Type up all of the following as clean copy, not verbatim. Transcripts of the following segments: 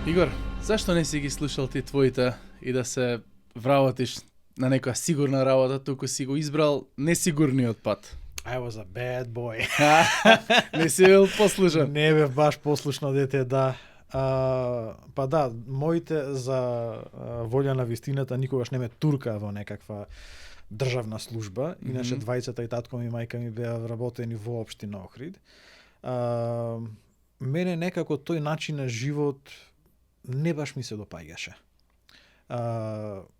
Игор, зашто не си ги слушал ти твоите и да се вработиш на некоја сигурна работа, туку си го избрал несигурниот пат? I was a bad boy. Не си бил послушан. Не бев баш послушно дете, да. Па да, моите за волја на вистината никогаш не ме турка во некаква државна служба. Иначе двајцата и татко ми и мајка ми беа вработени во општина Охрид. Мене некако тој начин на живот не баш ми се допаѓаше.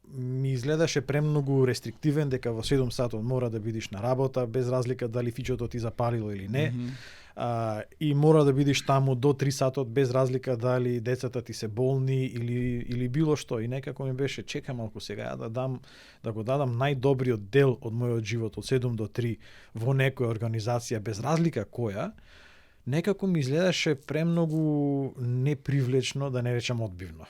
Ми изгледаше премногу рестриктивен, дека во 7 сатот мора да бидиш на работа, без разлика дали фичото ти запалило или не. И мора да бидиш таму до 3 сатот, без разлика дали децата ти се болни или било што. И некако ми беше, чека малку сега, да го дадам најдобриот дел од мојот живот, од 7 до 3, во некоја организација, без разлика која, некако ми изгледаше премногу непривлечно, да не речам одбивно.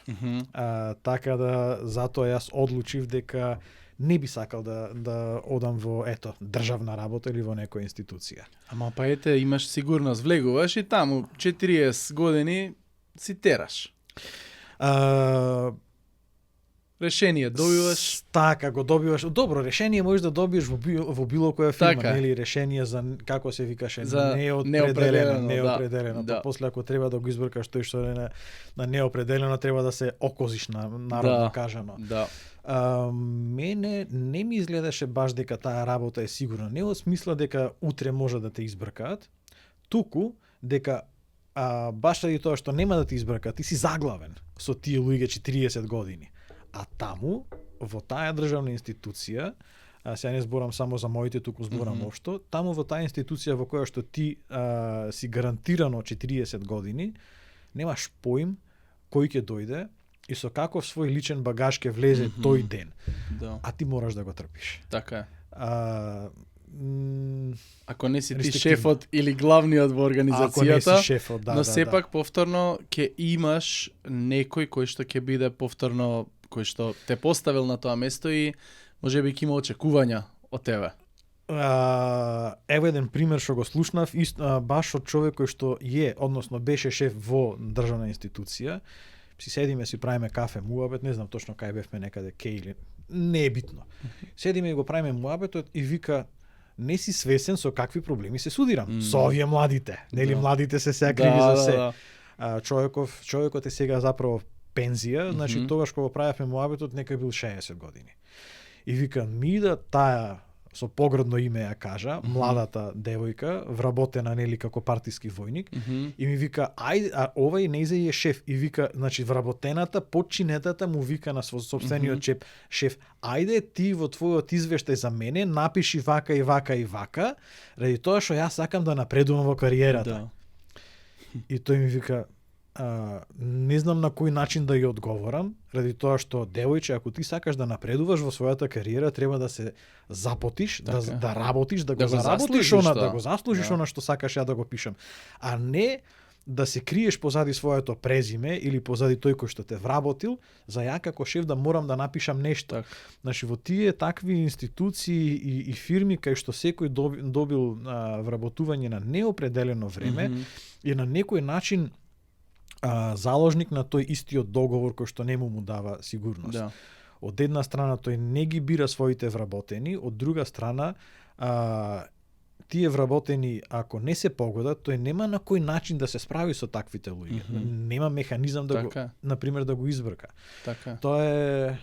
Така да, затоа јас одлучив дека не би сакал да одам во државна работа или во некоја институција. Ама па ете, имаш сигурност, влегуваш и таму 40 години си тераш. Решение добиваш. Така, го добиваш. Добро, решение можеш да добиеш во било која фирма, така. нели, решение за, како се викаше, за неопределено. Да. Па после ако треба да го избркаш тој што е на неопределено, треба да се окозиш на народно кажано. Да. Мене не ми изгледаше баш дека таа работа е сигурна. Не од смисла дека утре може да те избркаат, туку дека баш заради тоа што нема да те избркаат, ти си заглавен со тие луѓе 40 години. А таму, во таа државна институција, сега не зборам само за моите, туку зборам општо, таму во таа институција во која што ти си гарантирано 40 години, немаш поим кој ќе дојде и со каков свој личен багаж ќе влезе тој ден. Да. А ти мораш да го трпиш. Така е. Ако не си ти шефот или главниот во организацијата, ако не си шефот, но сепак повторно ќе имаш некој кој што ќе биде повторно, кој што те поставил на тоа место и можеби ќе има очекувања од тебе. Ево еден пример што го слушнав, баш од човек кој што односно беше шеф во државна институција. Си седиме, си правиме кафе, муабет, не знам точно кај бевме, некаде или не е битно. Седиме и го правиме муабетот и вика, не си свесен со какви проблеми се судирам. Со овие младите. Нели младите се сега криви за се. Човекот е сега заправо пензија, значи тогаш кога го правевме муабетот нека бил 60 години. И вика, ми да таа со погрдно име ја кажа, младата девојка, вработена нели како партиски војник, и ми вика, ајде, овај нејзе е шеф, и вика, значи вработената подчинетата му вика на сопствениот шеф, ајде ти во твојот извештај за мене напиши вака и вака и вака, ради тоа што јас сакам да напредувам во кариерата. И тој ми вика, не знам на кој начин да ја одговорам, ради тоа што девојче, ако ти сакаш да напредуваш во својата кариера, треба да се запотиш, да работиш, да го заработиш да го заслужиш она што сакаш ја да го пишам, а не да се криеш позади своето презиме или позади тој кој што те вработил, за ја како шеф да морам да напишам нешто. Значи во тие такви институции и фирми кај што секој добил вработување на неопределено време и на некој начин заложник на тој истиот договор кој што не му дава сигурност. Да. Од една страна тој не ги бира своите вработени, од друга страна тие вработени ако не се погодат, тој нема на кој начин да се справи со таквите луѓе. Нема механизам да го, например, да го избрка. Така. Тоа е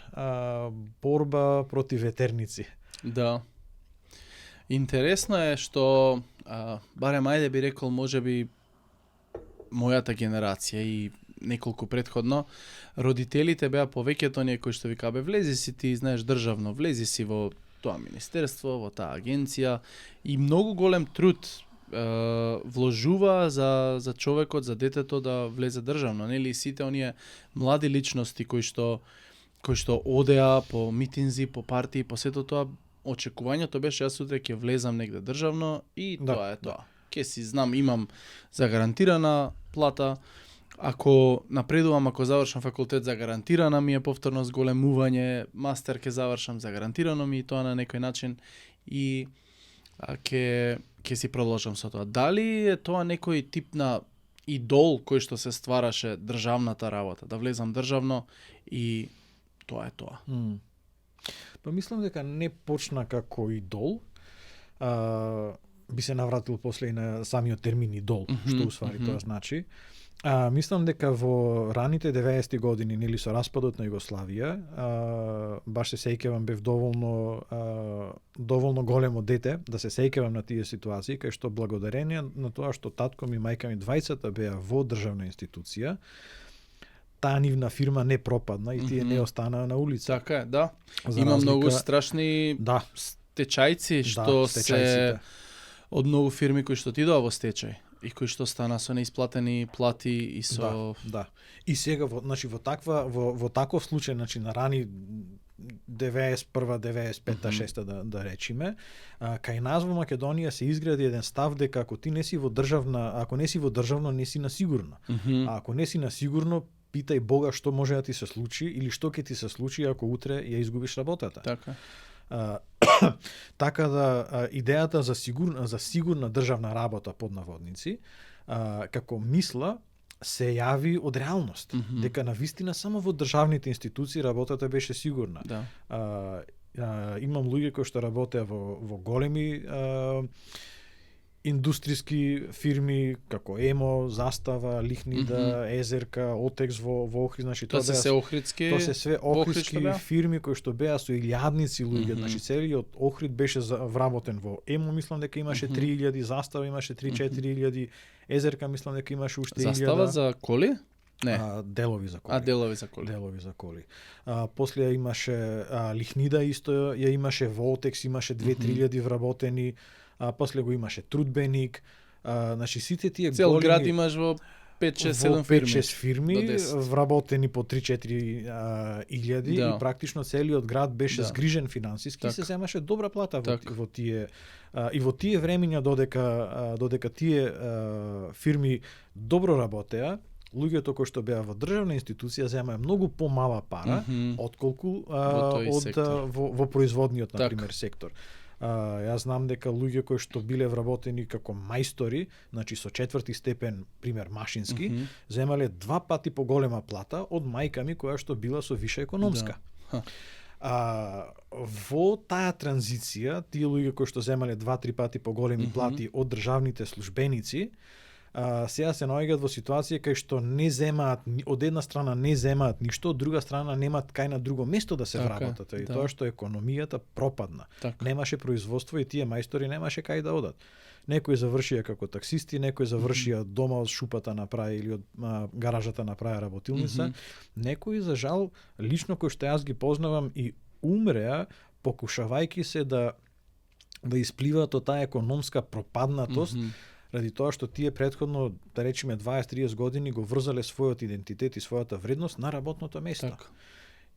борба против етерници. Да. Интересно е што барем ајде би рекол можеби мојата генерација и неколку предходно, родителите беа повеќето оние кои што вика, влези си ти, знаеш, државно, влези си во тоа министерство, во таа агенција и многу голем труд вложува за човекот, за детето да влезе државно, нели сите оние млади личности кои што одеа по митинзи, по партии, по сето тоа, очекувањето беше јас утре ќе влезам негде државно и тоа е тоа. Ке си знам, имам загарантирана плата, ако напредувам, ако завршам факултет, загарантирана ми е повторно зголемување, мастер ке завршам, загарантирано ми и тоа на некој начин и ке си продолжам со тоа. Дали е тоа некој тип на идол кој што се ствараше државната работа, да влезам државно и тоа е тоа. Па мислам дека не почна како идол, би се навратил после и на самиот термин идол, што усвари тоа значи. Мислам дека во раните 90-ти години, нели со распадот на Југославија, баш се сеќавам, бев доволно големо дете да се сеќавам на тие ситуации, кај што благодарение на тоа што татко ми и мајка ми двајцата беа во државна институција, таа нивна фирма не пропадна и тие не останаа на улица. Така е, да. За Има разлика- многу страшни стечајци што се стечајците. од многу фирми кои што отидоа во стечај и кои што стана со неисплатени плати и со Да. И сега во таков случај, значи на рани 91, 95, 6 да речиме, кај нас во Македонија се изгради еден став дека ако ти не си во ако не си во државно, не си на сигурно. А ако не си на сигурно, питај Бога што може да ти се случи или што ќе ти се случи ако утре ја изгубиш работата. така. Така да идејата за сигурна државна работа под наводници, како мисла се јави од реалност, дека навистина само во државните институции работата беше сигурна. Да. Имам луѓе кои што работеа во големи индустријски фирми како ЕМО, Застава, Лихнида, Езерка, Отекс во Охрид, значи Тоа се охридски. Тоа се све охридски беа? фирми кои што беа со илјадници луѓе, значи целиот Охрид беше вработен во ЕМО, мислам дека имаше 3000, Застава имаше 3-4000, Езерка мислам дека имаше уште 1000. Застава за коли? Не. Делови за коли. Делови за коли. Делови за коли. После имаше Лихнида исто ја имаше, во Отекс имаше 2-3000 вработени. После го имаше Трудбеник, значи сите тие Цел големи град имаш во 5-6-7 фирми. 5-6 фирми до 10. вработени по 3-4 илјади Да. и практично целиот град беше Да. згрижен финансиски и се Така. земаше добра плата Така. во тие и во тие времиња додека тие фирми добро работеа, луѓето кои што беа во државна институција земаа многу помала пара отколку тој од сектор. во производниот на Така. пример сектор. Јас знам дека луѓе кои што биле вработени како мајстори, значи со 4ти степен, пример машински, земале 2 пати поголема плата од мајка ми која што била со виша економска. Да. Во таа транзиција, тие луѓе кои што земале 2-3 пати поголеми плати од државните службеници, сега се наоѓаат во ситуација кај што не земаат, од една страна не земаат ништо, од друга страна немаат кај на друго место да се Така, вработат. И да. тоа што економијата пропадна. Така. Немаше производство и тие мајстори немаше кај да одат. Некои завршија како таксисти, некои завршија дома од шупата направи или од гаражата направи работилница. Некои, за жал, лично кои што јас ги познавам и умреа, покушавајки се да испливаат од таа економска пропаднатост, ради тоа што тие претходно, да речеме 20-30 години, го врзале својот идентитет и својата вредност на работното место. Така.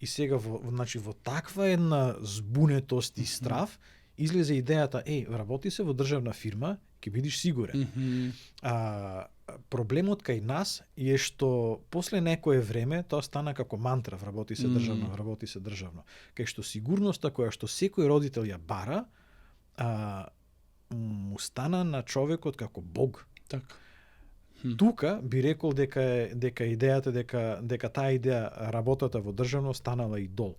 И сега во таква една збунетост и страв, излезе идејата, работи се во државна фирма, ќе бидиш сигурен. Проблемот кај нас е што после некое време тоа стана како мантра, вработи се државно, вработи се државно. Кај што сигурноста која што секој родител ја бара, му стана на човекот како бог. Така. Тука би рекол дека идејата дека таа идеја работата во државно станала идол.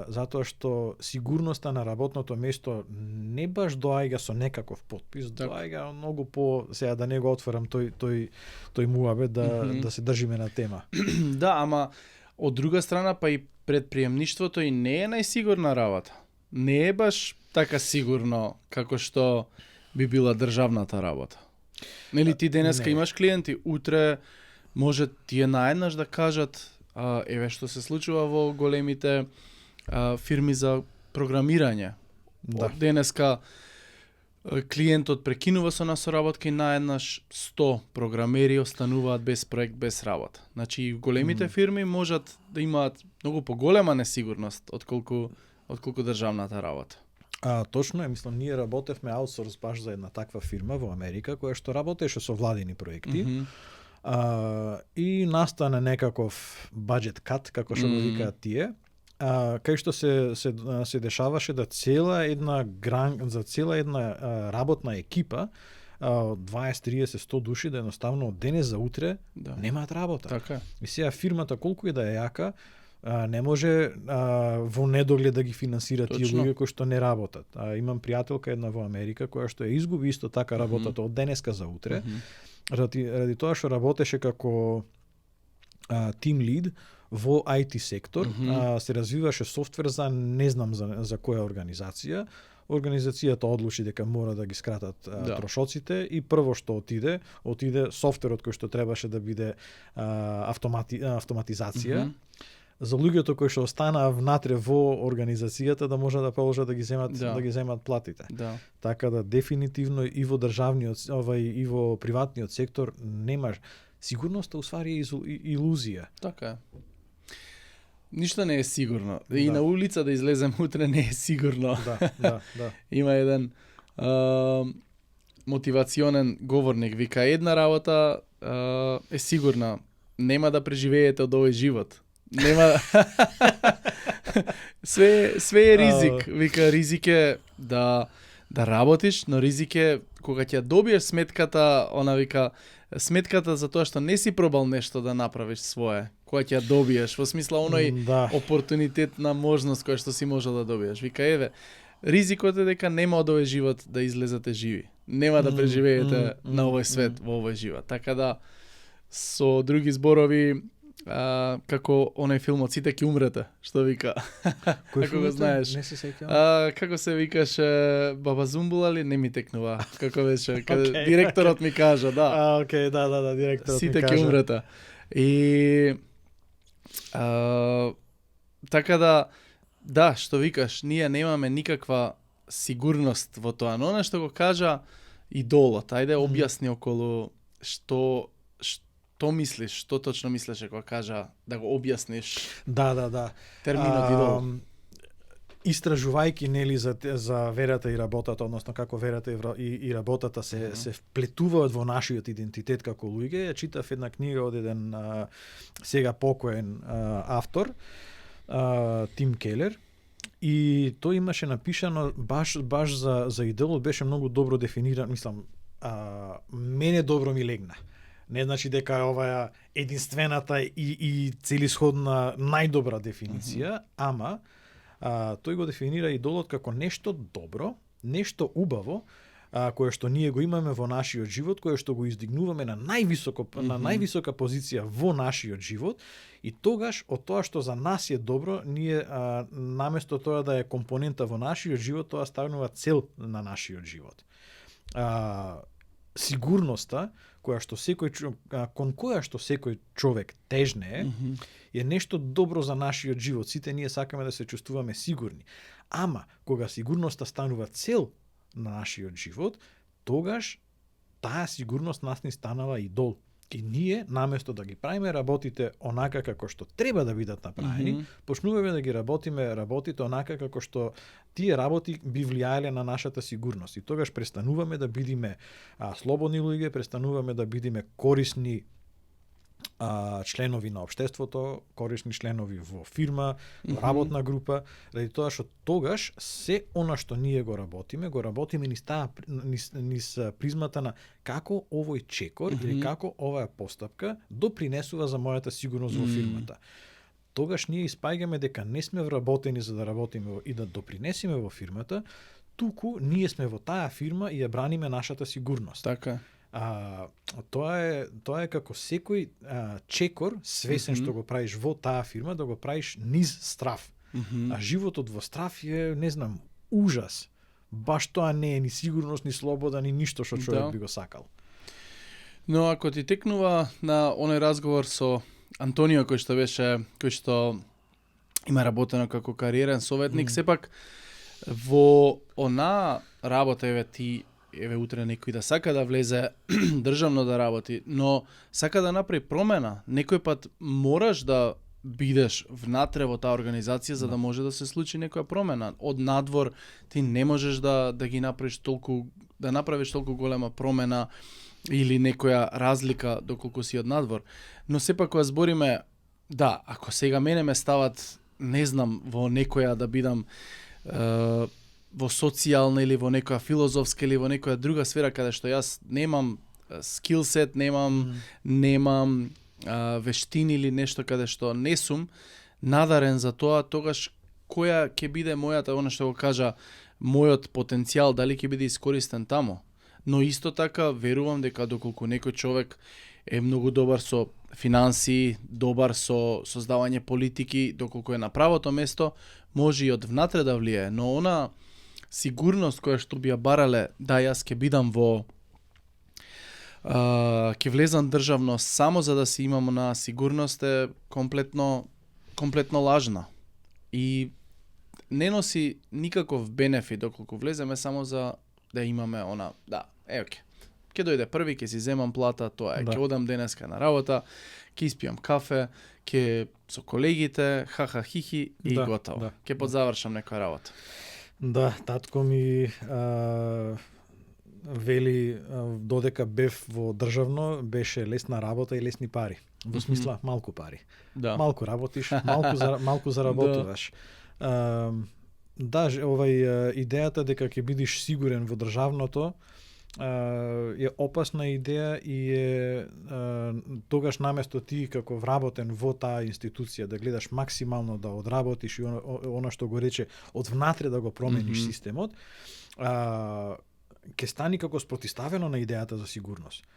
Затоа што сигурноста на работното место не баш доаѓа со некаков подпис, доаѓа многу по, сега да не го отворам тој муабет да се држиме на тема. Да, ама од друга страна па и предприемништвото и не е најсигурна работа. Не е баш така сигурно како што би била државната работа. Нели ти денеска имаш клиенти, утре може тие наеднаш да кажат еве што се случува во големите фирми за програмирање. Да. Денеска клиентот прекинува со нас соработка и наеднаш 100 програмери остануваат без проект, без работа. Значи и големите фирми можат да имаат многу поголема несигурност отколку државната работа. Точно е, мислам, ние работевме аутсорс баш за една таква фирма во Америка, која што работеше со владини проекти. И настане некаков budget cut, како што го викаат тие, кај што се дешаваше да цела една работна екипа од 20, 30, 100 души да едноставно од денес за утре немаат работа. Така. И сега фирмата колку и да е јака, не може во недоглед да ги финансира тие луѓе кои што не работат. Имам пријателка една во Америка која што ја изгуби исто така работата од денеска за утре, ради тоа што работеше како тим лид во IT сектор, се развиваше софтвер за не знам за која организација. Организацијата одлучи дека мора да ги скратат трошоците и прво што отиде софтверот кој што требаше да биде автоматизација. За луѓето кои што останаа внатре во организацијата да можат да продолжат да ги земат платите. Така да дефинитивно и во државниот и во приватниот сектор немаш сигурноста, усвари е илузија. Така е. Ништо не е сигурно. И на улица да излезем утре не е сигурно. Да. Има еден мотивационен говорник, вика една работа е сигурна, нема да преживеете од овој живот. Нема све е ризик. Вика ризик е да работиш, но ризик е кога ќе добиеш сметката, она вика сметката за тоа што не си пробал нешто да направиш свое, кога ќе добиеш, во смисла оној опортунитетна можност која што си можел да добиеш. Вика еве, ризикот е дека нема од овој живот да излезете живи. Нема да преживеете на овој свет во овој живот. Така да со други зборови како оној филмот Сите ќе умрете, што вика. Како го знаеш? Не се сеќавам. Како се викаше Баба Зумбула ли? Не ми текнува. Како беше? Директорот ми кажа, да. Океј, да, директорот Сите ми кажа. ќе умрете. И така да, што викаш, ние немаме никаква сигурност во тоа, но нешто го кажа идолот. Ајде објасни околу што мислиш, што точно мислеше кога кажа да го објасниш. Да. Терминот идол. Истражувајќи нели за верата и работата, односно како верата и работата се вплетуваат во нашиот идентитет како луѓе, ја читав една книга од еден сега покоен автор, Тим Келер, и тој имаше напишано баш за идолот, беше многу добро дефиниран, мислам, мене добро ми легна. Не значи дека е оваа единствената и целисходна најдобра дефиниција, ама тој го дефинира идолот како нешто добро, нешто убаво, кое што ние го имаме во нашиот живот, кое што го издигнуваме на највисока позиција во нашиот живот, и тогаш од тоа што за нас е добро, ние наместо тоа да е компонента во нашиот живот, тоа станува цел на нашиот живот. Сигурноста кон која што секој човек тежне е нешто добро за нашиот живот. Сите ние сакаме да се чувствуваме сигурни. Ама кога сигурноста станува цел на нашиот живот, тогаш таа сигурност нас ни станала идол. И ние, наместо да ги правиме работите онака како што треба да бидат направени, почнуваме да ги работиме работите онака како што тие работи би влијаеле на нашата сигурност. И тогаш престануваме да бидиме слободни луѓе, престануваме да бидиме корисни членови на општеството, корисни членови во фирма, во работна група, ради тоа што тогаш се она што ние го работиме низ призмата на како овој чекор или како оваа постапка допринесува за мојата сигурност во фирмата. Тогаш ние испаѓаме дека не сме вработени за да работиме и да допринесеме во фирмата, туку ние сме во таа фирма и ја браниме нашата сигурност. Така. Тоа е како секој чекор, свесен што го правиш во таа фирма, да го правиш низ страв. А животот во страв е, не знам, ужас. Баш тоа не е ни сигурност, ни слобода, ни ништо што човек би го сакал. Но ако ти текнува на оној разговор со Антонио кој што има работено како кариерен советник, сепак во она работа еве утре некој да сака да влезе државно да работи, но сака да направи промена. Некој пат мораш да бидеш внатре во таа организација за да може да се случи некоја промена. Од надвор ти не можеш да ги направиш толку голема промена или некоја разлика доколку си од надвор. Но сепак кога збориме, ако сега мене ме стават, не знам, во некоја да бидам во социјална или во некоја филозофска или во некоја друга сфера каде што јас немам скилсет, немам вештини или нешто каде што не сум надарен за тоа, тогаш која ќе биде мојата, она што го кажа, мојот потенцијал, дали ќе биде искористен тамо. Но исто така верувам дека доколку некој човек е многу добар со финансии, добар со создавање политики, доколку е на правото место, може и од внатре да влијае, но она сигурност која што би ја барале, да јас ќе бидам во ќе влезам државно само за да си имам на сигурност е комплетно лажна. И не носи никаков бенефит доколку влеземе само за да имаме она, ќе дојде први, ќе си земам плата, тоа е, ќе одам денеска на работа, ќе испијам кафе, ќе со колегите, хихи и готово. Ќе подзавршам некоја работа. Да, татко ми вели додека бев во државно, беше лесна работа и лесни пари. Во смисла малку пари. Да. Малку работиш, малку заработуваш. Идејата дека ќе бидеш сигурен во државното е опасна идеја и е тогаш наместо ти како вработен во таа институција да гледаш максимално да одработиш и она што го рече од внатре да го промениш системот, ќе стани како спротиставено на идејата за сигурност.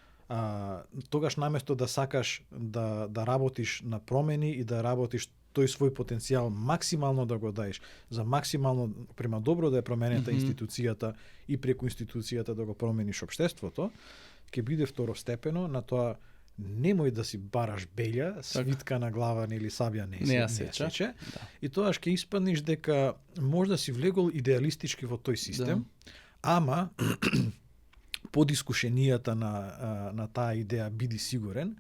Тогаш наместо да сакаш да работиш на промени и да работиш тој свој потенцијал максимално да го даеш, за максимално према добро да е променета институцијата и преку институцијата да го промениш општеството, ќе биде второстепено на тоа немој да си бараш белја, свитка на глава или сабја не ја сече. Да. И тоаш ќе испаднеш дека може да си влегол идеалистички во тој систем, ама подискушенијата на таа идеја биди сигурен,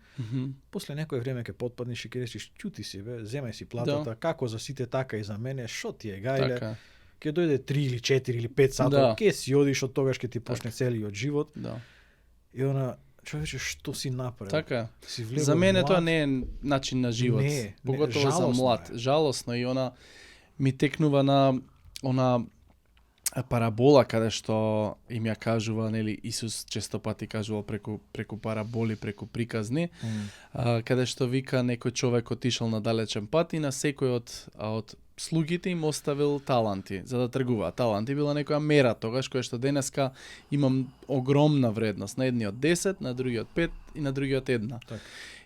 после некој време ќе потпаднеш и ќе речеш ќути си бе, земај си платата, како за сите така и за мене, шо ти е гајле, ќе дојде 3 или 4 или 5 сата, ќе си одиш, од тогаш ќе ти почне целиот живот. И она човече што си направил? Така. За мене тоа не е начин на живот, поготово за млад. Жалосно и она ми текнува на она парабола каде што им ја кажува, нели, Исус често пати кажувал преку параболи, преку приказни, каде што вика некој човек отишол на далечен пат и на секој од слугите им оставил таланти за да тргуваат. Таланти била некоја мера тогаш која што денеска имам огромна вредност, на едниот 10, на другиот 5 и на другиот 1. Так.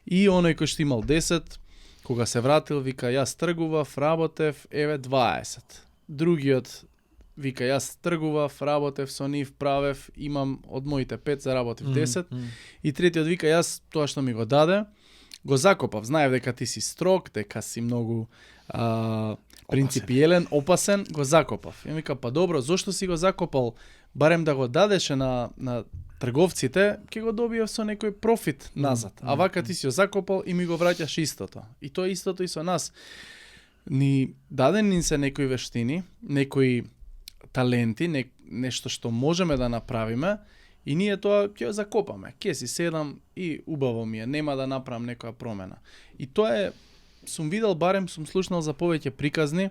И оној кој што имал 10, кога се вратил, вика јас тргував, работев, еве 20. Другиот вика, јас тргував, работев со нив, правев, имам од моите 5, заработив 10. И третиот вика, јас тоа што ми го даде, го закопав. Знаев дека ти си строг, дека си многу принципиелен, опасен, го закопав. И вика, па добро, зошто си го закопал? Барем да го дадеше на трговците, ќе го добиев со некој профит назад. А вака ти си го закопал и ми го враќаш истото. И тоа е истото и со нас. Ни дадени се некои вештини, некои таленти, нешто што можеме да направиме и ние тоа ќе го закопаме. Ќе си седам и убаво ми е, нема да направам некоја промена. И тоа е, сум видел, барем сум слушнал за повеќе приказни,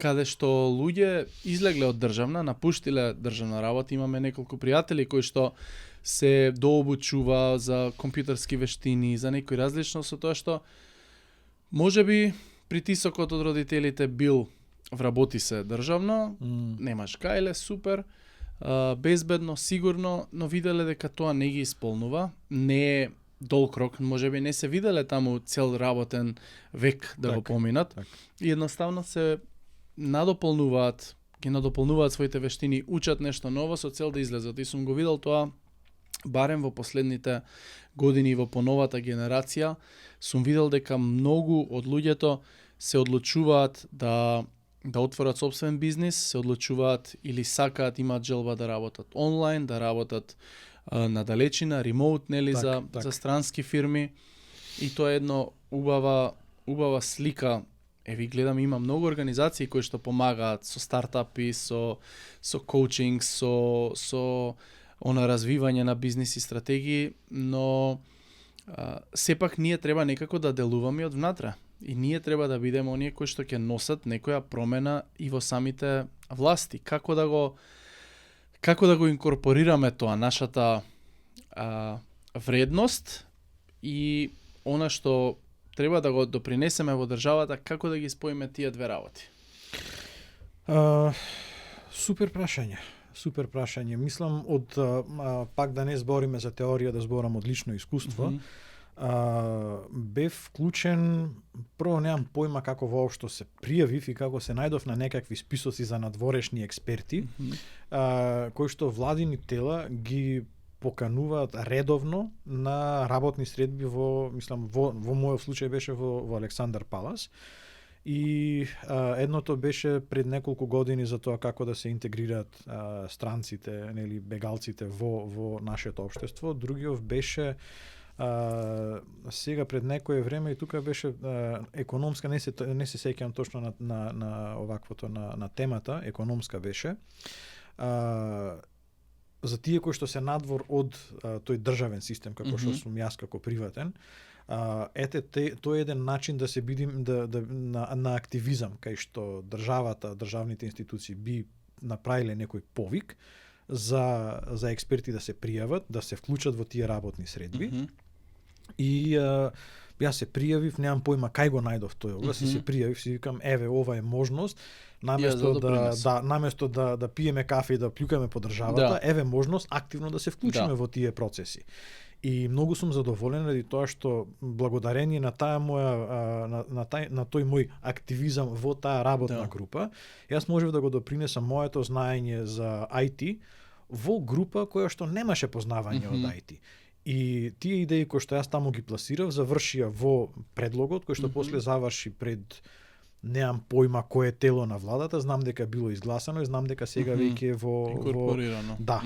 каде што луѓе излегле од државна, напуштиле државна работа. Имаме неколку пријатели кои што се дообучува за компјутерски вештини, за некои различно, со тоа што можеби притисокот од родителите бил вработи се државно, немаш гајле, супер, безбедно, сигурно, но виделе дека тоа не ги исполнува, не е долг рок, можеби не се виделе таму цел работен век да го поминат. И едноставно се надополнуваат, ги надополнуваат своите вештини, учат нешто ново со цел да излезат. И сум го видел тоа барем во последните години во поновата генерација, сум видел дека многу од луѓето се одлучуваат да отворат собствен бизнис, се одлучуваат или сакаат, имаат желба да работат онлайн, да работат на далечина, ремоут, нели, за странски фирми. И тоа е едно убава слика. Ви гледам, има многу организации кои што помагаат со стартапи, со коучинг, со она развивање на бизнис и стратегии, но сепак ние треба некако да делуваме од внатре. И ние треба да бидеме оние кои што ќе носат некоја промена и во самите власти, како да го инкорпорираме тоа, нашата вредност и она што треба да го допринесеме во државата, како да ги споиме тие две работи? Супер прашање. Супер прашање. Мислам пак да не збориме за теорија, да зборам од лично искуство. Бев вклучен, прво немам појма како воопшто се пријавив и како се најдов на некакви списоци за надворешни експерти, кои што владини тела ги покануваат редовно на работни средби во мојот случај беше во Александар Палас. И едното беше пред неколку години за тоа како да се интегрираат странците, нели бегалците во нашето општество. Другиот беше сега пред некое време и тука беше економска, не се сеќавам точно на оваквото на темата, економска беше. За тие кои што се надвор од тој државен систем како што сум јас како приватен, тоа е еден начин да се бидим на активизам, кај што државните институции би направиле некој повик за експерти да се пријават, да се вклучат во тие работни средби. И јас се пријавив, немам појма кај го најдов тој оглас, и се пријавив, си викам еве ова е можност, наместо да пиеме кафе и да плюкаме по државата, еве можност активно да се вклучиме во тие процеси. И многу сум задоволен ради тоа што благодарение на таа моја на тој мој активизам во таа работна група, јас можев да го допринесам моето знаење за IT во група која што немаше познавање од IT. И тие идеи кои што јас таму ги пласирав завршија во предлогот кој што после заврши пред немам појма кое тело на владата, знам дека било изгласано и знам дека сега веќе е во инкорпорирано. Да.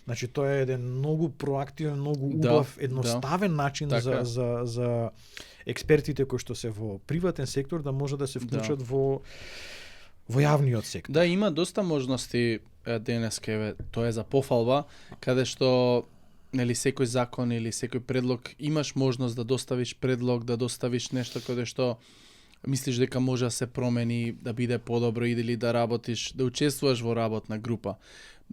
Значи тоа е еден многу проактивен, многу убав, едноставен начин за експертите кои што се во приватен сектор да може да се вклучат во јавниот сектор. Да, има доста можности денеска, тоа е за пофалба, каде што нели секој закон или секој предлог имаш можност да доставиш предлог, да доставиш нешто каде што мислиш дека може да се промени, да биде подобро или да работиш, да учествуваш во работна група.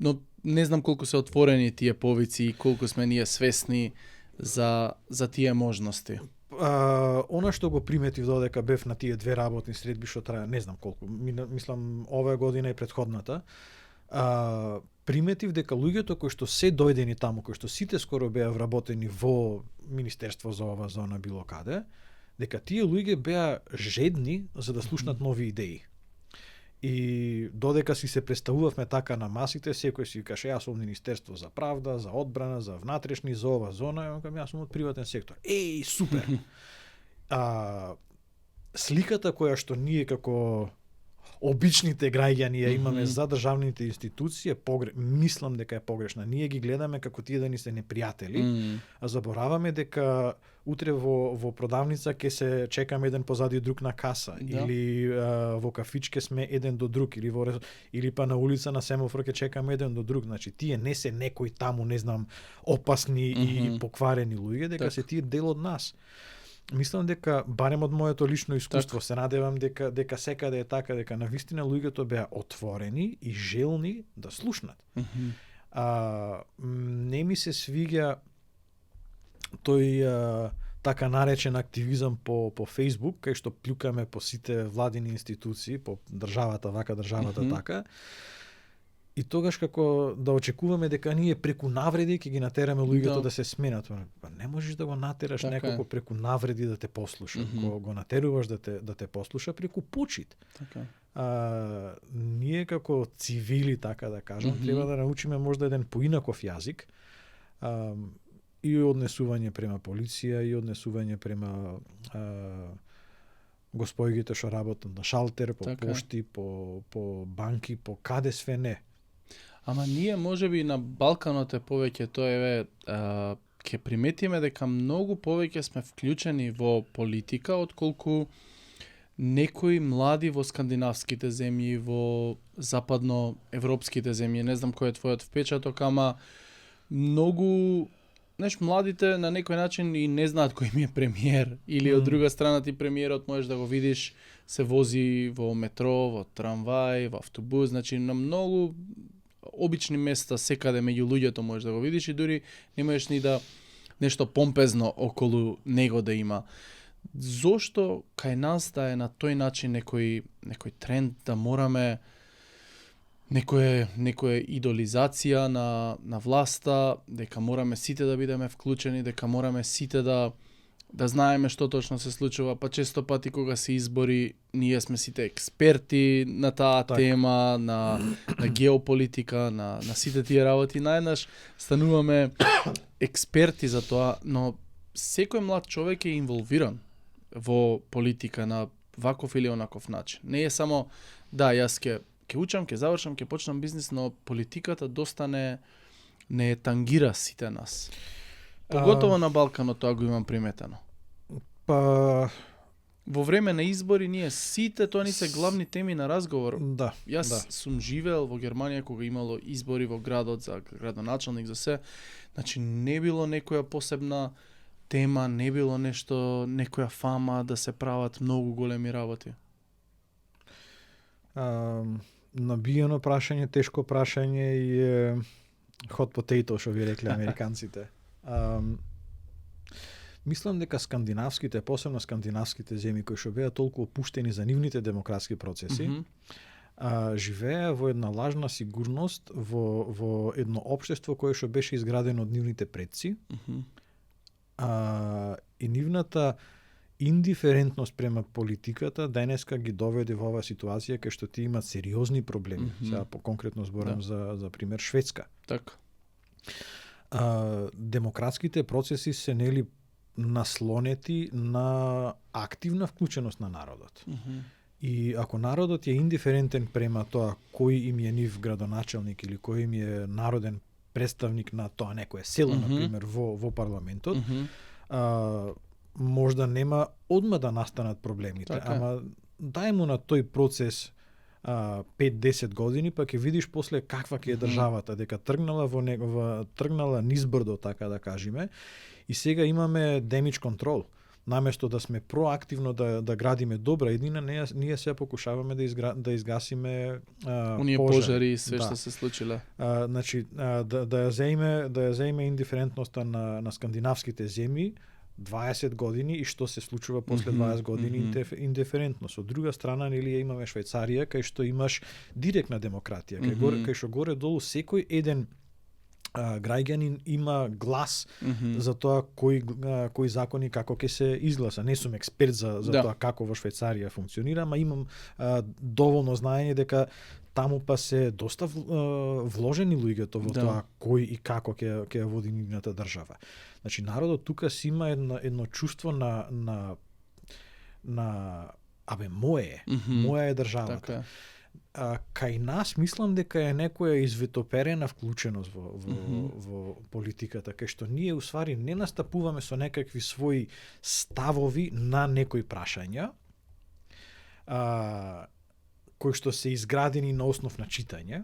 Но не знам колку се отворени тие повици и колку сме ние свесни за тие можности. Она што го приметив додека бев на тие две работни средби што трае, не знам колку, мислам оваа година и претходната, приметив дека луѓето кои што се дојдени таму, кои што сите скоро беа вработени во Министерство за ова зона било каде, дека тие луѓе беа жедни за да слушнат нови идеи. И додека си се представувавме така на масите, секој си каже јас сум Министерство за правда, за одбрана, за внатрешни, за ова зона, јас сум од приватен сектор. Супер. Сликата која што ние како обичните граѓани ја имаме за државните институции мислам дека е погрешна. Ние ги гледаме како тие да ни се непријатели, а забораваме дека утре во продавница ќе се чекаме еден позади друг на каса, или во кафичке сме еден до друг, или па на улица на семафор ќе чекаме еден до друг. Значи тие не се некои таму, не знам, опасни и покварени луѓе, дека се тие дел од нас. Мислам дека барем од моето лично искуство се надевам дека секаде е така, дека навистина луѓето беа отворени и желни да слушнат. Не ми се свиѓа тој така наречен активизам по Facebook, кај што плюкаме по сите владини институции, по државата вака, државата така. И тогаш како да очекуваме дека ние преку навреди ќе ги натераме луѓето да се сменат. Па не можеш да го натераш некако преку навреди да те послуша. Го натеруваш да те послуша преку почит. Ние како цивили, така да кажам, треба да научиме можда еден поинаков јазик, и однесување према полиција, и однесување према господјите што работат на шалтер, по пошти, по банки, по каде све не. Ама ние можеби на Балканот е повеќе тоа ќе приметиме дека многу повеќе сме вклучени во политика отколку некои млади во скандинавските земји, во западноевропските земји. Не знам кој е твојот впечаток, ама многу знаеш, младите на некој начин и не знаат кој им е премиер, или од друга страна ти премиерот можеш да го видиш се вози во метро, во трамвај, во автобус, значи на многу обични места секаде меѓу луѓето можеш да го видиш и дури не можеш ни да нешто помпезно околу него да има. Зошто кај нас да е на тој начин некој тренд да мораме некоја идолизација на власта, дека мораме сите да бидеме вклучени, дека мораме сите да знаеме што точно се случува, па често пати кога се избори, ние сме сите експерти на таа тема, на геополитика, на сите тие работи. Наеднаш стануваме експерти за тоа, но секој млад човек е инволвиран во политика на ваков или онаков начин. Не е само, да, јас ќе учам, ќе завршам, ќе почнам бизнис, но политиката доста не тангира сите нас. Поготово на Балканот тоа го имам приметено. Па во време на избори ние сите тоа ни се главни теми на разговор. Да. Јас сум живеел во Германија кога имало избори во градот за градоначалник за се. Значи не било некоја посебна тема, не било нешто, некоја фама да се прават многу големи работи. Набиено прашање, тешко прашање и hot potato, што ви рекле американците. Мислам дека скандинавските, посебно скандинавските земји кои што беа толку опуштени за нивните демократски процеси, живеа во една лажна сигурност во едно општество кое што беше изградено од нивните предци. И нивната индиферентност према политиката денеска ги доведе во оваа ситуација кај што ти имаат сериозни проблеми. Сега по-конкретно зборам за пример Шведска. Така. Демократските процеси се нели наслонети на активна вклученост на народот. И ако народот е индиферентен према тоа кој им е нив градоначалник или кој им е народен представник на тоа некое село, например, во парламентот, можда нема одма да настанат проблемите, ама дај му на тој процес 5-10 години, па ќе видиш после каква ќе е државата, дека тргнала низбрдо, така да кажеме, и сега имаме damage control. Наместо да сме проактивно да градиме добра иднина, ние се покушаваме да изгасиме оние пожари и све што се случиле. Значи да ја зееме индиферентноста на скандинавските земји 20 години и што се случува после 20 години индиферентност. Од друга страна, нели имаме Швајцарија кај што имаш директна демократија, кај што горе долу секој еден граѓанин има глас за тоа кои закони како ќе се изгласа. Не сум експерт за тоа како во Швајцарија функционира, ама имам доволно знаење дека таму па се доста вложени луѓето во тоа кој и како ќе води нивната држава. Значи народот тука си има едно чувство на моја е државата. Така. Кај нас мислам дека е некоја извитоперена вклученост во политиката, кај што ние усвари не настапуваме со некакви своји ставови на некои прашања, кои што се изградени на основ на читање,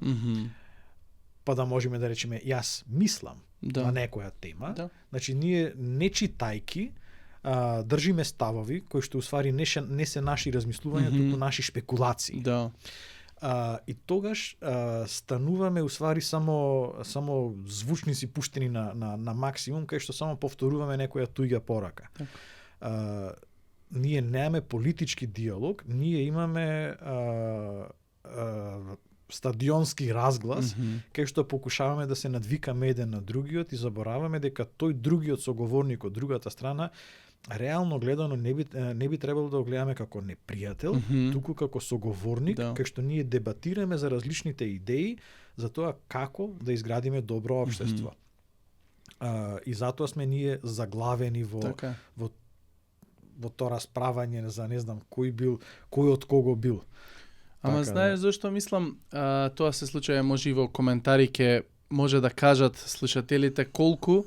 па да можеме да речеме јас мислам на некоја тема. Значи ние не читајки држиме ставови кои што усвари не се наши размислувања, туку наши шпекулации. И тогаш стануваме усвари само звучници пуштени на максимум, кај што само повторуваме некоја туѓа порака. Ние немаме политички диалог, ние имаме стадионски разглас, кај што покушаваме да се надвикаме еден на другиот и забораваме дека тој другиот соговорник од другата страна реално гледано не би требало да го гледаме како непријател, туку како соговорник, кај што ние дебатираме за различните идеи, за тоа како да изградиме добро општество. И затоа сме ние заглавени во тоа расправање за не знам кој од кого бил. Ама знаеш зашто мислам, тоа се случува може и во коментари ке може да кажат слушателите колку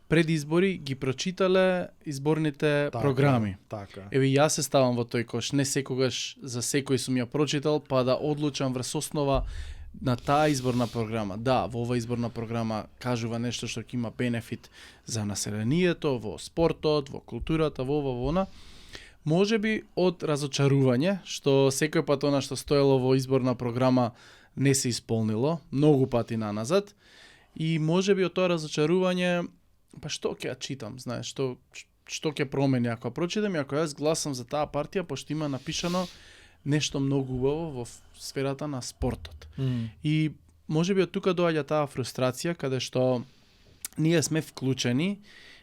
пред избори ги прочитале изборните програми. Еве јас се ставам во тој кош, не секогаш за секој сум ја прочитал, па да одлучам врз основа на таа изборна програма. Да, во оваа изборна програма кажува нешто што ќе има бенефит за населението, во спортот, во културата, во ова, во она. Може би од разочарување, што секој пат она што стоело во изборна програма не се исполнило, многу пати наназад. И може би од тоа разочарување, па што ќе ја читам, знаеш, што ќе промени ако ја прочитам и ако јас гласам за таа партија, пошто има напишано нешто многу убаво во сферата на спортот. И може би од тука доаѓа таа фрустрација, каде што ние сме вклучени,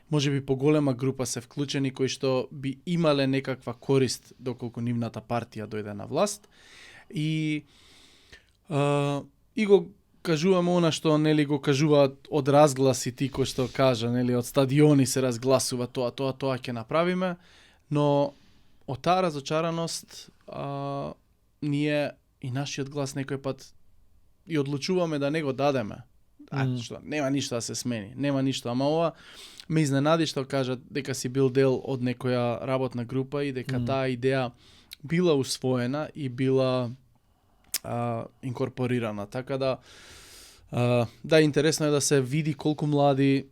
може би поголема група се вклучени кои што би имале некаква корист доколку нивната партија дојде на власт. И го кажуваме она што нели го кажуваат од разгласи ти кои што кажа, нели од стадиони се разгласува тоа ќе направиме, но од таа разочараност ние и нашиот глас некој пат и одлучуваме да не го дадеме. Што нема ништо да се смени, нема ништо, ама ова ме изненади што кажат дека си бил дел од некоја работна група и дека таа идеја била усвоена и била инкорпорирана. Така да, интересно е да се види колку млади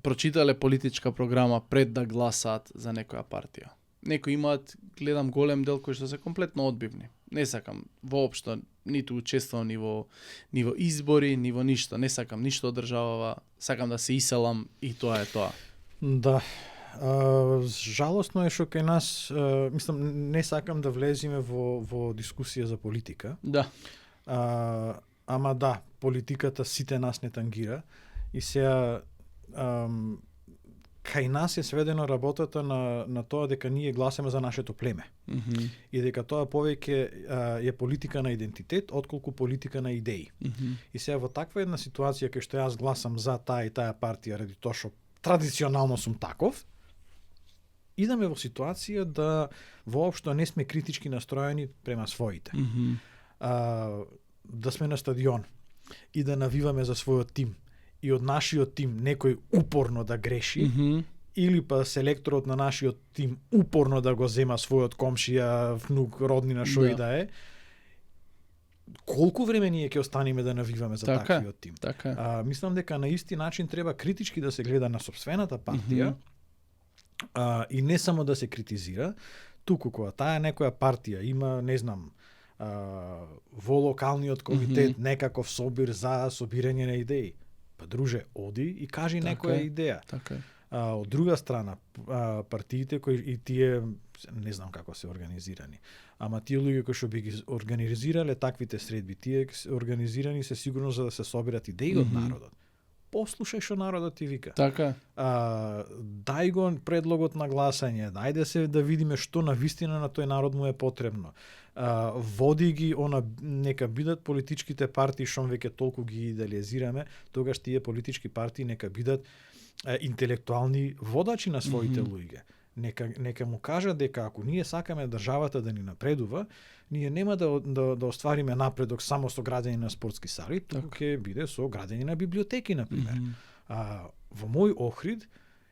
прочитале политичка програма пред да гласаат за некоја партија. Некои имаат, гледам, голем дел кои што се комплетно одбивни. Не сакам воопшто ниту учествувам ни во избори, ни во ништо. Не сакам ништо од државава, сакам да се иселам и тоа е тоа. Да. Жалосно е што кај нас, мислам, не сакам да влеземе во дискусија за политика. Да. Ама да, политиката сите нас не тангира и сега кај нас е сведено работата на тоа дека ние гласаме за нашето племе. И дека тоа повеќе е политика на идентитет, отколку политика на идеи. И сега во таква една ситуација кај што јас гласам за таа и таа партија ради тоа што традиционално сум таков, идаме во ситуација да воопшто не сме критички настроени према своите. Да сме на стадион и да навиваме за својот тим и од нашиот тим некој упорно да греши, или па селекторот на нашиот тим упорно да го зема својот комшија, внук, роднина, шо и да е, колку време ние ќе останеме да навиваме за таквиот тим? Така. Мислам дека на исти начин треба критички да се гледа на сопствената партија, и не само да се критизира, туку кога таа некоја партија има, не знам, во локалниот комитет некаков собир за собирање на идеи, па друже, оди и кажи некоја идеја. Така е. Од друга страна, партиите кои и тие не знам како се организирани, ама тие луѓе кои што би ги организирале таквите средби, тие организирани се сигурно за да се соберат идеи од народот. Послушај што народот ти вика. Така. Дај го предлогот на гласање, дајде се да видиме што навистина на тој народ му е потребно. Води ги, нека бидат политичките партии, што веќе толку ги идеализираме, тогаш тие политички партии нека бидат интелектуални водачи на своите луѓе. Нека му кажат дека ако ние сакаме државата да ни напредува, ние нема да оствариме напредок само со градење на спортски сали, туку ќе биде со градење на библиотеки, например. Во мој Охрид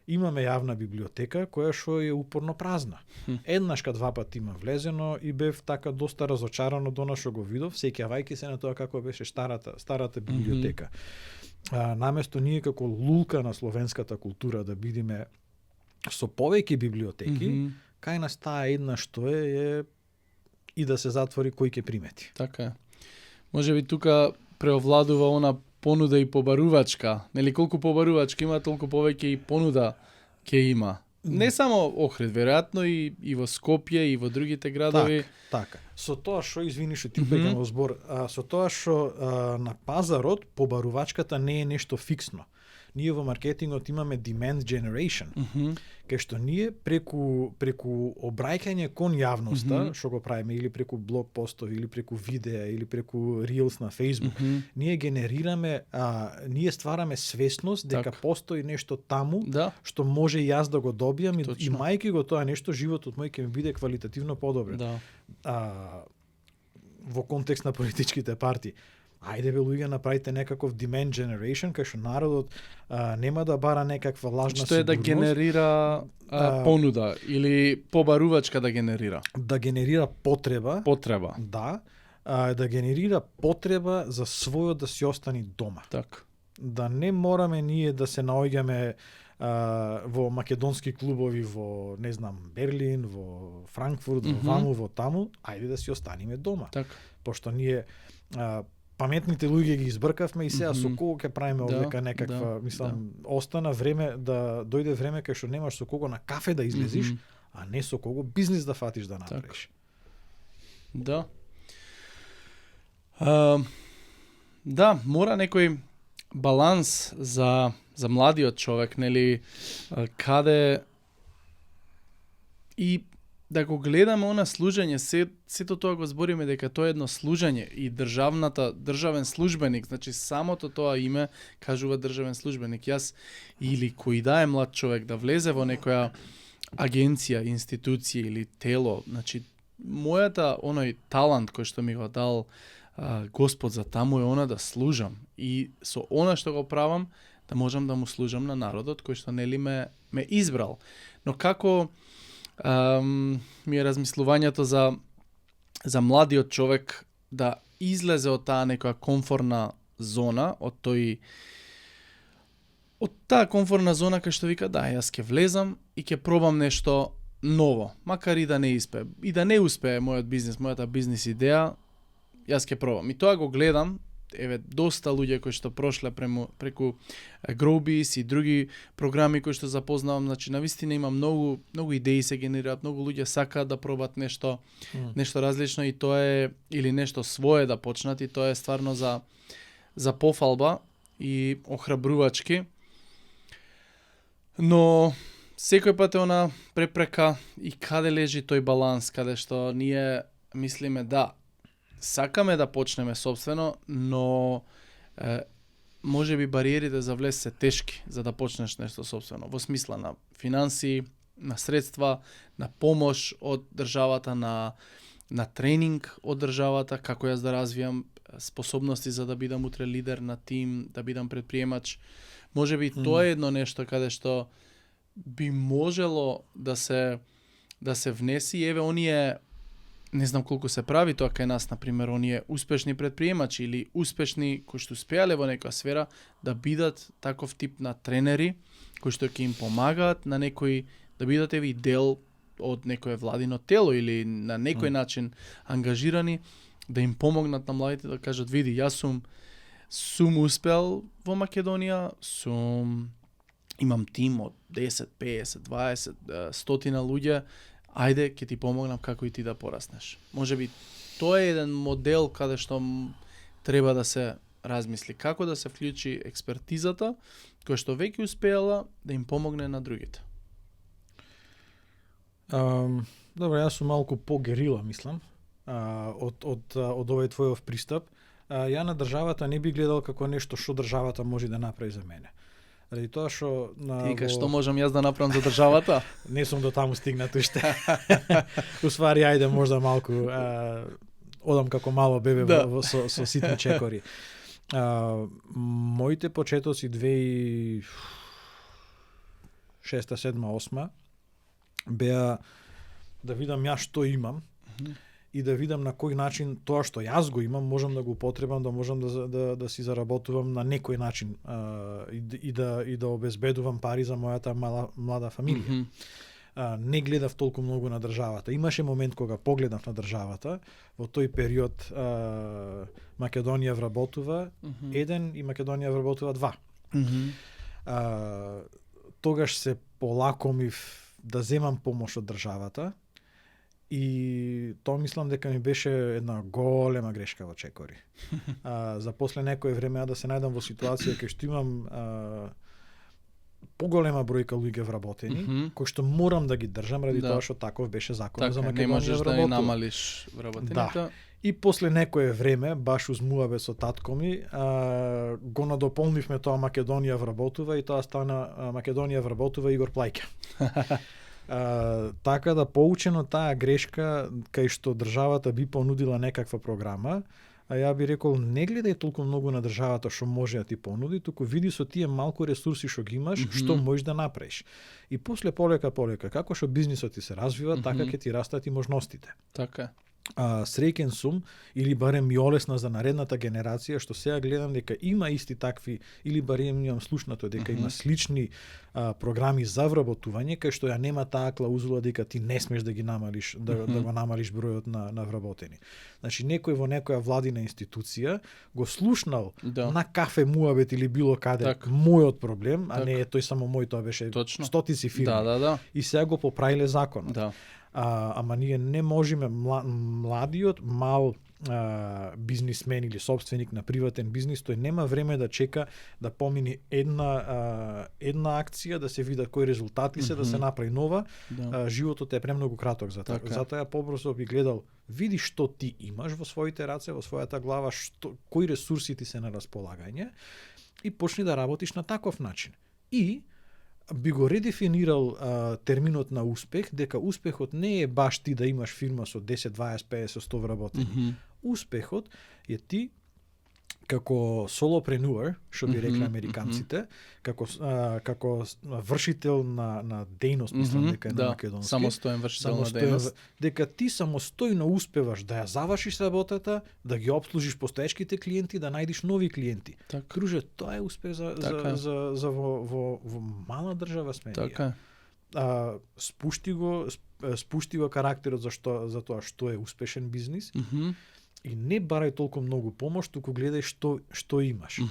имаме јавна библиотека која што е упорно празна. Еднашка два пати има влезено и бев така доста разочаран од она што го видов, сеќавајќи се на тоа како беше старата библиотека. Наместо ние како лулка на словенската култура да бидиме со повеќе библиотеки, кај нас таа една што е и да се затвори кој ќе примети. Така е. Може би тука преовладува она понуда и побарувачка. Нели колку побарувачка има, толку повеќе и понуда ќе има. Не само Охрид, веројатно и во Скопје и во другите градови. Така. Со тоа што извини што ти пеќам во збор, со тоа што на пазарот побарувачката не е нешто фиксно. Ние во маркетингот имаме demand generation, кај што ние преку обраќање кон јавноста, што го правиме или преку блог постови, или преку видеа, или преку reels на Facebook, ние генерираме, ние ствараме свесност дека постои нешто таму, што може и јас да го добијам и мајки го тоа нешто, животот мој ќе ми биде квалитативно подобрен. Во контекст на политичките партии. Ајде бе луѓе, направите некаков demand generation, кај што народот нема да бара некаква лажна сигурност. Што е да генерира понуда или побарувачка да генерира? Да генерира потреба. Потреба. Да. да генерира потреба за својот да си остани дома. Така. Да не мораме ние да се наоѓаме во македонски клубови во, не знам, Берлин, во Франкфурт, во ваму, во таму, ајде да си останеме дома. Така. Пошто ние паметните луѓе ги избркавме и сега со кого ќе правиме овдека некаква, мислам, остана време да дојде време кај што немаш со кого на кафе да излезиш, а не со кого бизнис да фатиш да направиш. Да. Да, мора некој баланс за младиот човек, нели, каде и да го гледаме она служење, сето тоа го збориме дека тоа е едно служење и државен службеник, значи самото тоа име кажува државен службеник. Јас или кој да е млад човек да влезе во некоја агенција, институција или тело, значи мојата оној талант кој што ми го дал Господ за таму е она да служам и со она што го правам да можам да му служам на народот кој што нели ме избрал. Но како ми е размислувањето за младиот човек да излезе од таа некоја комфортна зона, од таа комфортна зона кај што вика да, јас ќе влезам и ќе пробам нешто ново, макар и да не успее. И да не успее мојот бизнис, мојата бизнис идеја, јас ќе пробам. И тоа го гледам, еве, доста луѓе кои што прошле преку Growbiz и други програми кои што запознавам, значи навистина има многу идеи се генерираат, многу луѓе сакаат да пробат нешто различно и тоа е или нешто свое да почнат и тоа е стварно за пофалба и охрабрувачки. Но секој пат е она препрека и каде лежи тој баланс, каде што ние мислиме да сакаме да почнеме собствено, но може би бариерите за влез се тешки за да почнеш нешто собствено, во смисла на финансии, на средства, на помош од државата, на тренинг од државата, како јас да развијам способности за да бидам утре лидер на тим, да бидам предприемач. Може би тоа е едно нешто каде што би можело да се внеси. Еве, оние, не знам колку се прави тоа кај нас, например, оние успешни предприемачи или успешни кои што успеале во некоја сфера да бидат таков тип на тренери, кои што ќе им помагаат на некој, да бидат еви дел од некое владино тело или на некој начин ангажирани, да им помогнат на младите да кажат, види, јас сум успел во Македонија, имам тим од 10, 50, 20, 100 луѓе, ајде, ќе ти помогнам како и ти да пораснеш. Може би тоа е еден модел каде што треба да се размисли, како да се вклучи експертизата, која што веќе успеала да им помогне на другите. Добро, јас сум малку по-герила, мислам, од овој твојов пристап. Ја на државата не би гледал како нешто што државата може да направи за мене. Ради тоа што што можам јас да направам за државата? Не сум до таму стигнат уште. Уствари, ајде можда малку одам како мало бебе со ситни чекори. Моите почетоци 2006, 2007, 2008 беа да видам ја што имам и да видам на кој начин тоа што јас го имам можам да го употребам, да можам да си заработувам на некој начин и да обезбедувам пари за мојата млада фамилија. Не гледав толку многу на државата. Имаше момент кога погледнав на државата, во тој период Македонија вработува 1 и Македонија вработува 2. Тогаш се полакомив да земам помош од државата и тоа мислам дека ми беше една голема грешка во чекори. За после некое време да се најдам во ситуација кај што имам поголема бројка луѓе вработени, кои што морам да ги држам ради тоа што таков беше законот за Македонија. Не можеш да намалиш вработените. Да. И после некое време, баш уз муабет со татко ми, го надополнивме тоа Македонија вработува и тоа стана Македонија вработува Игор Плајќа. Така да поучено таа грешка кај што државата би понудила некаква програма, а ја би рекол не гледај толку многу на државата што може да ти понуди, туку види со тие малку ресурси што ги имаш, што можеш да направиш. И после полека, како што бизнисот ти се развива, така ќе ти растат и можностите. Така. среќен сум, или барем ми олесна за наредната генерација, што сега гледам дека има исти такви, или барем имам слушнато дека има слични програми за вработување, кај што ја нема таа клаузула дека ти не смеш да ги намалиш, да го намалиш бројот на вработени. Значи, некој во некоја владина институција го слушнал на кафе муабет или било каде мојот проблем, а не е тој само мој, тоа беше стотици фирми. И сега го поправиле законот. Ама ние не можеме младиот мал бизнисмен или собственик на приватен бизнис, тој нема време да чека да помине една акција, да се видат кои резултати се, да се направи нова. Животот е премногу краток за тоа. Затоа ја побрзо би гледал, види што ти имаш во своите раце, во својата глава, кои ресурси ти се на располагање и почни да работиш на таков начин. И би го редефинирал терминот на успех, дека успехот не е баш ти да имаш фирма со 10, 20, 50, 100 вработени. Успехот е ти како solopreneur, што би рекли американците, како вршител на дејност, мислам дека е на македонски. Самостоен вршител на дејност. Дека ти самостојно успеваш да ја завршиш работата, да ги обслужиш постоечките клиенти, да најдиш нови клиенти. Круже, тоа е успех за во мала држава сме ние. Спушти го карактерот за тоа што е успешен бизнис. И не барај толку многу помош, туку гледај што имаш.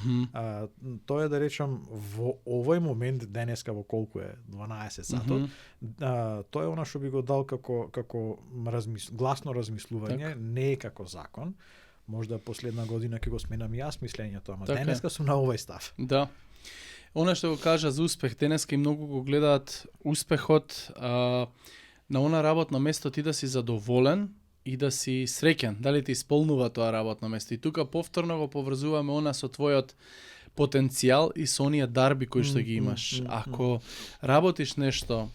Тоа е, да речам, во овој момент, денеска во колку е 12 сатот, тоа е она што би го дал како гласно размислување, не е како закон. Можда последна година ќе го сменам јас мислењето, ама денеска сум на овој став. Да. Она што го кажа за успех, денеска и многу го гледаат успехот на она работно место, ти да си задоволен и да си среќен, дали ти исполнува тоа работно место. И тука повторно го поврзуваме она со твојот потенцијал и со оние дарби кои што ги имаш. Ако работиш нешто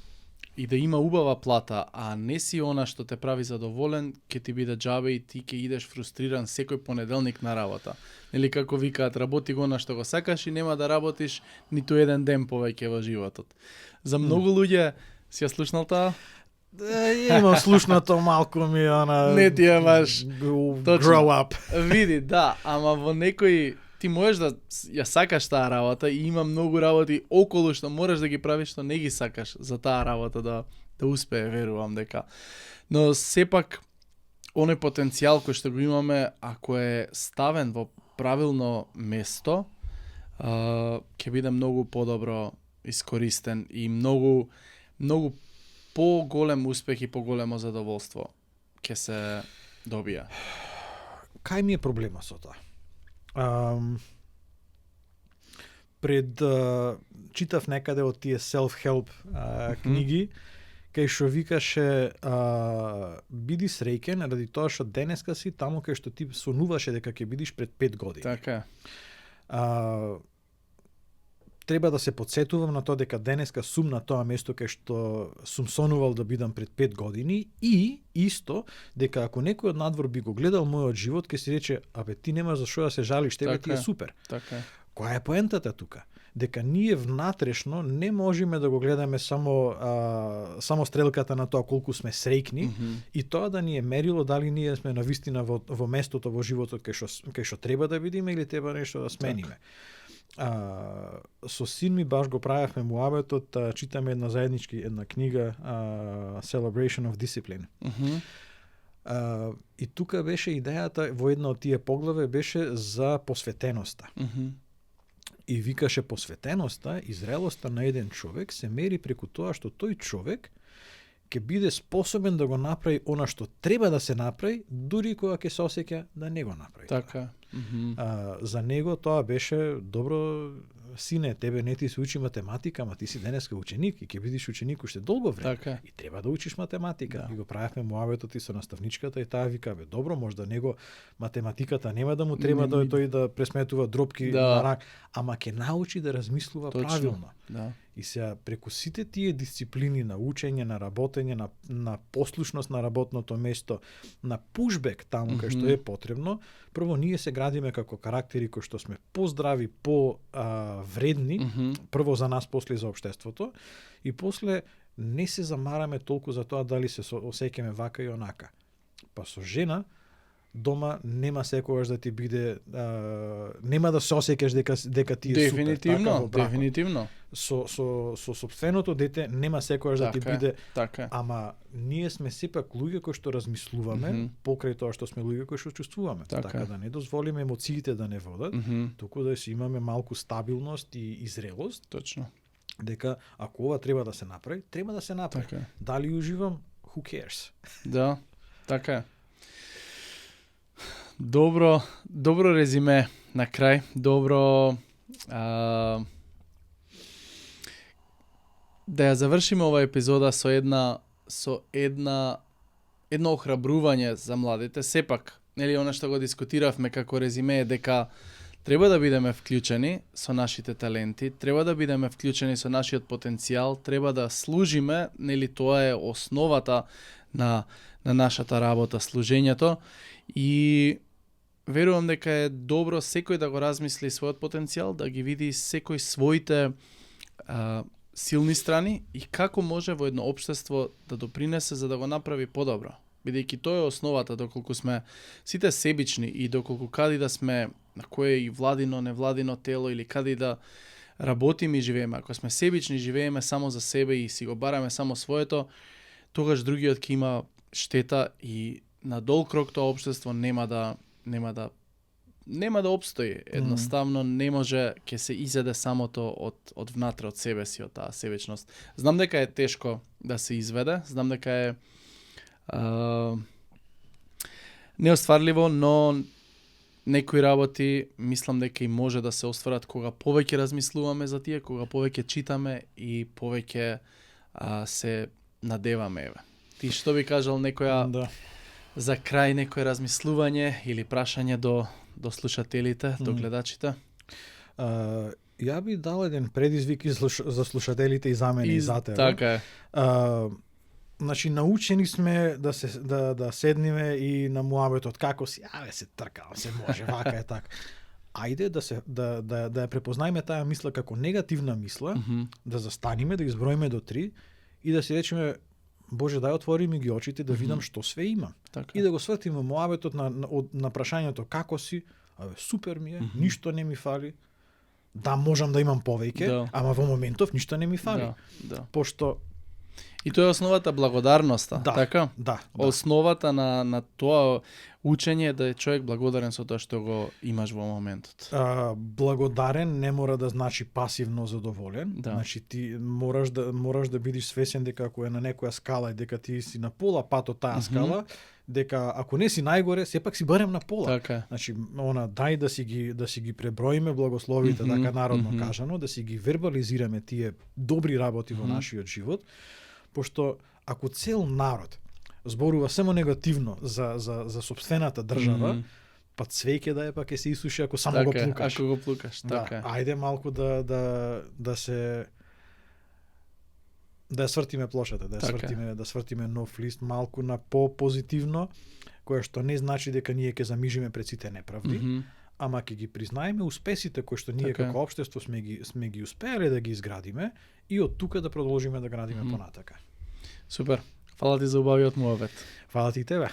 и да има убава плата, а не си она што те прави задоволен, ќе ти биде џабе и ти ќе идеш фрустриран секој понеделник на работа. Или како викаат, работи го на што го сакаш и нема да работиш ниту еден ден повеќе во животот. За многу луѓе си ја слушнал таа? Имам слушнато малку ми она. Не ти е баш grow up. Види, да, ама во некој ти можеш да ја сакаш таа работа и има многу работи околу што можеш да ги правиш што не ги сакаш за таа работа да успее, верувам дека. Но сепак оној потенцијал кој што го имаме, ако е ставен во правилно место, ќе биде многу подобро искористен и многу поголем успех и поголемо задоволство ќе се добија. Кај ми е проблема со тоа? Читав некаде од тие self-help книги, кај што викаше биди среќен ради тоа што денеска си таму кај што ти сонуваше дека ќе бидиш пред 5 години. Така. Треба да се подсетувам на тоа дека денеска сум на тоа место кај што сум сонувал да бидам пред 5 години и исто дека ако некој од надвор би го гледал мојот живот, ќе си рече, абе ти немаш за што да се жалиш, тебе ти е супер. Така. Која е поентата тука? Дека ние внатрешно не можеме да го гледаме само стрелката на тоа колку сме среќни и тоа да ни е мерило дали ние сме навистина во местото во животот кај што треба да бидеме или треба нешто да смениме. Со син ми баш го правевме муабетот, читаме една книга Celebration of Discipline. И тука беше идејата во една од тие поглаве беше за посветеноста. И викаше посветеноста и зрелоста на еден човек се мери преку тоа што тој човек ќе биде способен да го направи она што треба да се направи, дури кога ќе се осеќа да не го направи. Така. За него тоа беше добро, сине, тебе не ти се учи математика, ама ти си денеска ученик и ќе бидеш ученик уште долго време. Така. И треба да учиш математика. И го правевме муабетот и со наставничката и таа вика, бе, добро, можда него математиката нема да му треба да тој да пресметува дропки на рак, ама ќе научи да размислува правилно. И сега преку сите тие дисциплини на учење, на работење, на послушност на работното место, на пушбек таму кај што е потребно, прво ние се градиме како карактери кои што сме поздрави, вредни, прво за нас, после за општеството, и после не се замараме толку за тоа дали се осеќаме вака и онака. Па со жена дома нема секогаш да ти биде нема да се осеќаш дека ти е супер. Така во бракот. Дефинитивно. Со сопственото дете нема секогаш да ти биде, така. ама ние сме сепак луѓе кои што размислуваме покрај тоа што сме луѓе кои што чувствуваме. Така да не дозволиме емоциите да не водат, туку да си имаме малку стабилност и зрелост. Точно. Дека ако ова треба да се направи, треба да се направи. Така. Дали уживам? Who cares? Да, така е. Добро резиме на крај. Да ја завршиме ова епизода со едно охрабрување за младите. Сепак, нели она што го дискутиравме како резиме е дека треба да бидеме вклучени со нашите таленти, треба да бидеме вклучени со нашиот потенцијал, треба да служиме, нели тоа е основата на нашата работа, служењето, и верувам дека е добро секој да го размисли својот потенцијал, да ги види секој своите силни страни и како може во едно општество да допринесе за да го направи подобро. Бидејќи тоа е основата, доколку сме сите себични и доколку каде да сме, на кое и владино, невладино тело или каде да работиме и живееме. Ако сме себични, живееме само за себе и си го бараме само своето, тогаш другиот ќе има штета и на долг рок тоа општество нема да опстои. Едноставно не може, ќе се изеде самото од внатре од себе си, од таа себечност. Знам дека е тешко да се изведе, знам дека е неостварливо, но некои работи мислам дека и може да се остварат кога повеќе размислуваме за тие, кога повеќе читаме и повеќе се надеваме. Еве. Ти што би кажал некоја за крај, некое размислување или прашање до слушателите, до гледачите? Ја би дал еден предизвик и за слушателите и за мене и за тебе. Така е. Значи, научени сме да седниме и на муабетот како си, се тркам, се може, вака е така. Ајде да ја препознаеме таа мисла како негативна мисла, да застаниме, да изброиме до 3 и да си речеме, Боже, дај отвори ми ги очите да видам што све има. Така. И да го свртиме муабетот на прашањето како си, супер ми е, ништо не ми фали. Да, можам да имам повеќе, ама во моментов ништо не ми фали. Пошто и тоа е основата благодарноста, така? Да. Основата на тоа учење е да е човек благодарен со тоа што го имаш во моментот. Благодарен не мора да значи пасивно задоволен. Значи ти мораш да бидеш свесен дека ако е на некоја скала и дека ти си на пола пат од таа скала, дека ако не си најгоре, сепак си барем на пола. Така. Значи, дај да си ги преброиме благословите, така народно кажано, да си ги вербализираме тие добри работи во нашиот живот, пошто ако цел народ зборува само негативно за сопствената држава, па цвеќе да е, па ќе се исуши ако само така, го плукаш. Ако го плукаш, така. Ајде малку да свртиме плошата, да свртиме нов лист малку на по-позитивно, кое што не значи дека ние ќе замижиме пред сите неправди, ама ќе ги признаеме успесите кои што ние како општество сме ги успеале да ги изградиме и од тука да продолжиме да градиме понатака. Супер. Фала ти за убавиот муабет. Фала ти тебе.